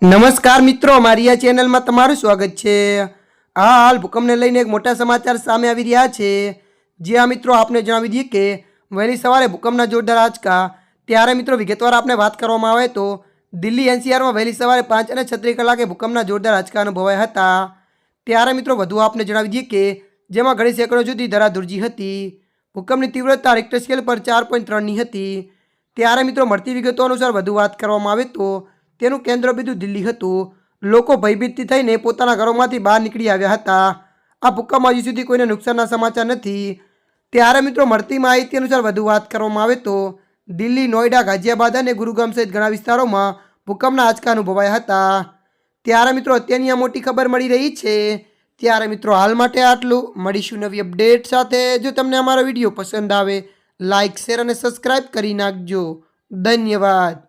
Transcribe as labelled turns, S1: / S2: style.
S1: નમસ્કાર મિત્રો, મારી આ ચેનલમાં તમારું સ્વાગત છે। હાલ ભૂકંપને લઈને એક મોટા સમાચાર સામે આવી રહ્યા છે। જ્યાં મિત્રો આપને જણાવી દઈએ કે વહેલી સવારે ભૂકંપના જોરદાર આંચકા। ત્યારે મિત્રો વિગતવાર આપણે વાત કરવામાં આવે તો દિલ્હી એનસીઆરમાં વહેલી સવારે 5:36 કલાકે ભૂકંપના જોરદાર આંચકા અનુભવાયા હતા। ત્યારે મિત્રો વધુ આપને જણાવી દઈએ કે જેમાં ઘણી સેકન્ડો સુધી ધરાધુરજી હતી। ભૂકંપની તીવ્રતા રિક્ટર સ્કેલ પર 4.3ની હતી। ત્યારે મિત્રો મળતી વિગતો અનુસાર વધુ વાત કરવામાં આવે તો તેનું કેન્દ્રબિંદુ દિલ્હી હતું। લોકો ભયભીતથી થઈને પોતાના ઘરોમાંથી બહાર નીકળી આવ્યા હતા। આ ભૂકંપમાં હજુ સુધી કોઈને નુકસાનના સમાચાર નથી। ત્યારે મિત્રો મળતી માહિતી અનુસાર વધુ વાત કરવામાં આવે તો દિલ્હી, નોઈડા, ગાઝિયાબાદ અને ગુરુગ્રામ સહિત ઘણા વિસ્તારોમાં ભૂકંપના આંચકા અનુભવાયા હતા। ત્યારે મિત્રો અત્યારની આ મોટી ખબર મળી રહી છે। ત્યારે મિત્રો હાલ માટે આટલું। મળીશું નવી અપડેટ સાથે। જો તમને અમારો વિડીયો પસંદ આવે લાઇક, શેર અને સબસ્ક્રાઈબ કરી નાખજો। ધન્યવાદ।